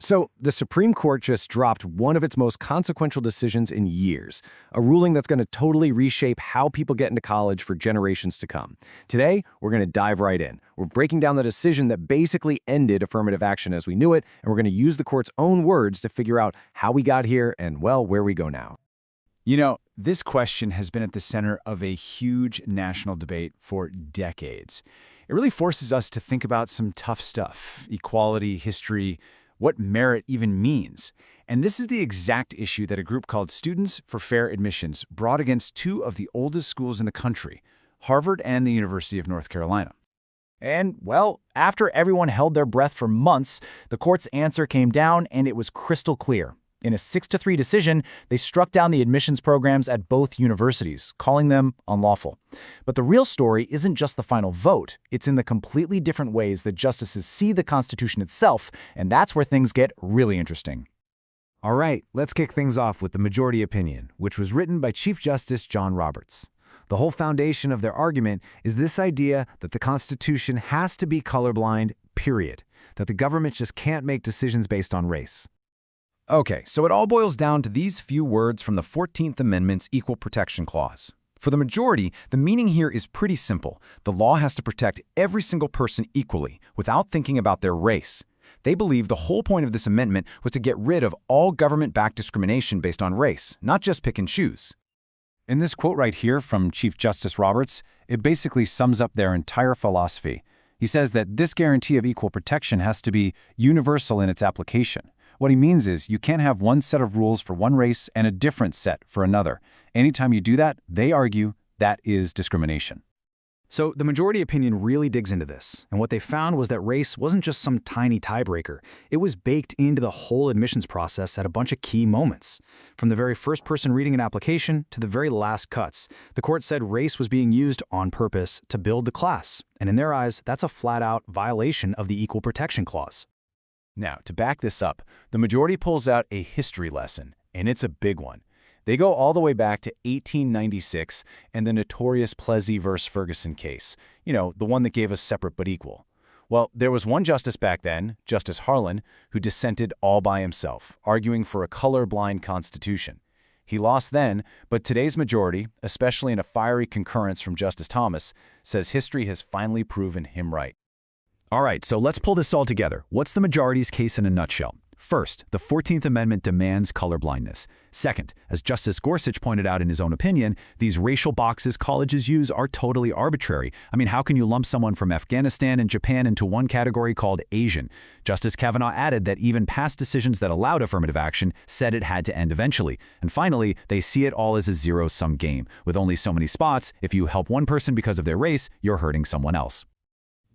So, the Supreme Court just dropped one of its most consequential decisions in years, a ruling that's going to totally reshape how people get into college for generations to come. Today, we're going to dive right in. We're breaking down the decision that basically ended affirmative action as we knew it, and we're going to use the court's own words to figure out how we got here and, well, where we go now. You know, this question has been at the center of a huge national debate for decades. It really forces us to think about some tough stuff: equality, history, what merit even means. And this is the exact issue that a group called Students for Fair Admissions brought against two of the oldest schools in the country, Harvard and the University of North Carolina. And, well, after everyone held their breath for months, the court's answer came down and it was crystal clear. In a 6-3 decision, they struck down the admissions programs at both universities, calling them unlawful. But the real story isn't just the final vote. It's in the completely different ways that justices see the Constitution itself, and that's where things get really interesting. All right, let's kick things off with the majority opinion, which was written by Chief Justice John Roberts. The whole foundation of their argument is this idea that the Constitution has to be colorblind, period, that the government just can't make decisions based on race. Okay, so it all boils down to these few words from the 14th Amendment's Equal Protection Clause. For the majority, the meaning here is pretty simple. The law has to protect every single person equally, without thinking about their race. They believe the whole point of this amendment was to get rid of all government-backed discrimination based on race, not just pick and choose. In this quote right here from Chief Justice Roberts, it basically sums up their entire philosophy. He says that this guarantee of equal protection has to be universal in its application. What he means is you can't have one set of rules for one race and a different set for another. Anytime you do that, they argue that is discrimination. So the majority opinion really digs into this, and what they found was that race wasn't just some tiny tiebreaker. It was baked into the whole admissions process at a bunch of key moments. From the very first person reading an application to the very last cuts, the court said race was being used on purpose to build the class, and in their eyes, that's a flat-out violation of the Equal Protection Clause. Now, to back this up, the majority pulls out a history lesson, and it's a big one. They go all the way back to 1896 and the notorious Plessy v. Ferguson case, the one that gave us separate but equal. Well, there was one justice back then, Justice Harlan, who dissented all by himself, arguing for a colorblind constitution. He lost then, but today's majority, especially in a fiery concurrence from Justice Thomas, says history has finally proven him right. All right, so let's pull this all together. What's the majority's case in a nutshell? First, the 14th Amendment demands colorblindness. Second, as Justice Gorsuch pointed out in his own opinion, these racial boxes colleges use are totally arbitrary. I mean, how can you lump someone from Afghanistan and Japan into one category called Asian? Justice Kavanaugh added that even past decisions that allowed affirmative action said it had to end eventually. And finally, they see it all as a zero-sum game. With only so many spots, if you help one person because of their race, you're hurting someone else.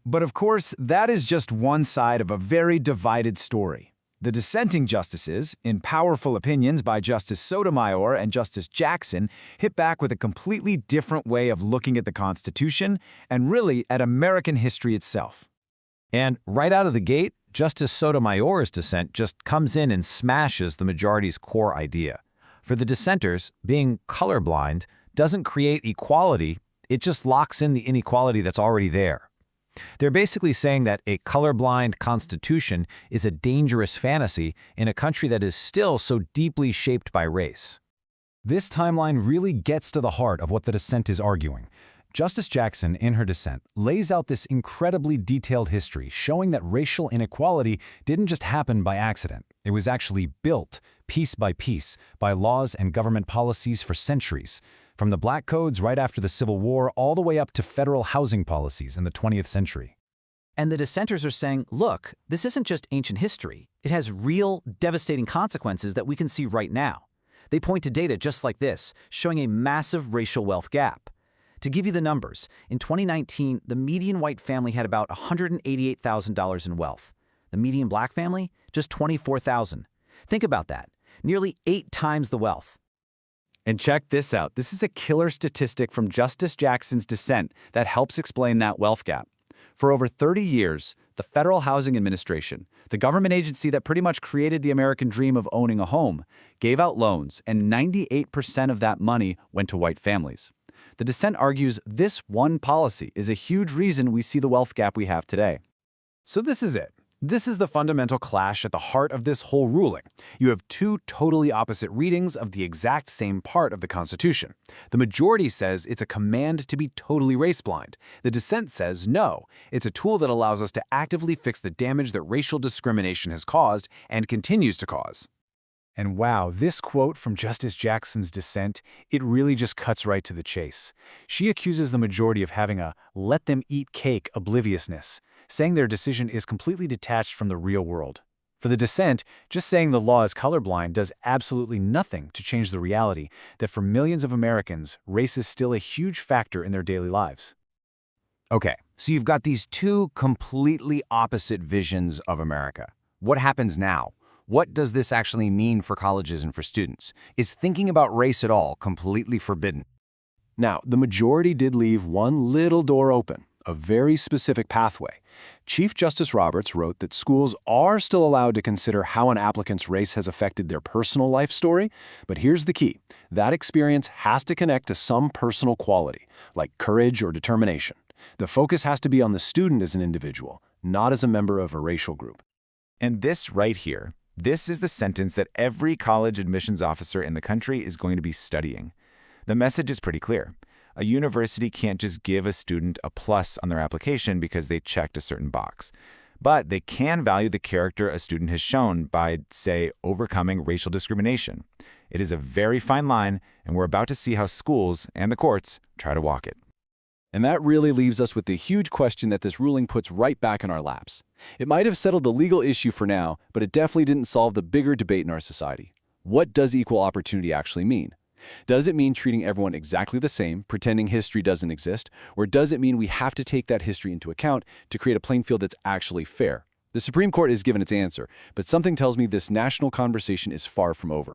But of course, that is just one side of a very divided story. The dissenting justices, in powerful opinions by Justice Sotomayor and Justice Jackson, hit back with a completely different way of looking at the Constitution and really at American history itself. And right out of the gate, Justice Sotomayor's dissent just comes in and smashes the majority's core idea. For the dissenters, being colorblind doesn't create equality, it just locks in the inequality that's already there. They're basically saying that a colorblind constitution is a dangerous fantasy in a country that is still so deeply shaped by race. This timeline really gets to the heart of what the dissent is arguing. Justice Jackson, in her dissent, lays out this incredibly detailed history showing that racial inequality didn't just happen by accident. It was actually built, piece by piece, by laws and government policies for centuries. From the Black Codes right after the Civil War all the way up to federal housing policies in the 20th century. And the dissenters are saying, look, this isn't just ancient history. It has real, devastating consequences that we can see right now. They point to data just like this, showing a massive racial wealth gap. To give you the numbers, in 2019, the median white family had about $188,000 in wealth. The median black family, just $24,000. Think about that, nearly 8 times the wealth. And check this out. This is a killer statistic from Justice Jackson's dissent that helps explain that wealth gap. For over 30 years, the Federal Housing Administration, the government agency that pretty much created the American dream of owning a home, gave out loans, and 98% of that money went to white families. The dissent argues this one policy is a huge reason we see the wealth gap we have today. So this is it. This is the fundamental clash at the heart of this whole ruling. You have two totally opposite readings of the exact same part of the Constitution. The majority says it's a command to be totally race-blind. The dissent says no, it's a tool that allows us to actively fix the damage that racial discrimination has caused and continues to cause. And wow, this quote from Justice Jackson's dissent, it really just cuts right to the chase. She accuses the majority of having a let-them-eat-cake obliviousness, saying their decision is completely detached from the real world. For the dissent, just saying the law is colorblind does absolutely nothing to change the reality that for millions of Americans, race is still a huge factor in their daily lives. Okay, so you've got these two completely opposite visions of America. What happens now? What does this actually mean for colleges and for students? Is thinking about race at all completely forbidden? Now, the majority did leave one little door open, a very specific pathway. Chief Justice Roberts wrote that schools are still allowed to consider how an applicant's race has affected their personal life story, but here's the key. That experience has to connect to some personal quality, like courage or determination. The focus has to be on the student as an individual, not as a member of a racial group. And this right here, this is the sentence that every college admissions officer in the country is going to be studying. The message is pretty clear. A university can't just give a student a plus on their application because they checked a certain box. But they can value the character a student has shown by, say, overcoming racial discrimination. It is a very fine line, and we're about to see how schools and the courts try to walk it. And that really leaves us with the huge question that this ruling puts right back in our laps. It might have settled the legal issue for now, but it definitely didn't solve the bigger debate in our society. What does equal opportunity actually mean? Does it mean treating everyone exactly the same, pretending history doesn't exist, or does it mean we have to take that history into account to create a playing field that's actually fair? The Supreme Court has given its answer, but something tells me this national conversation is far from over.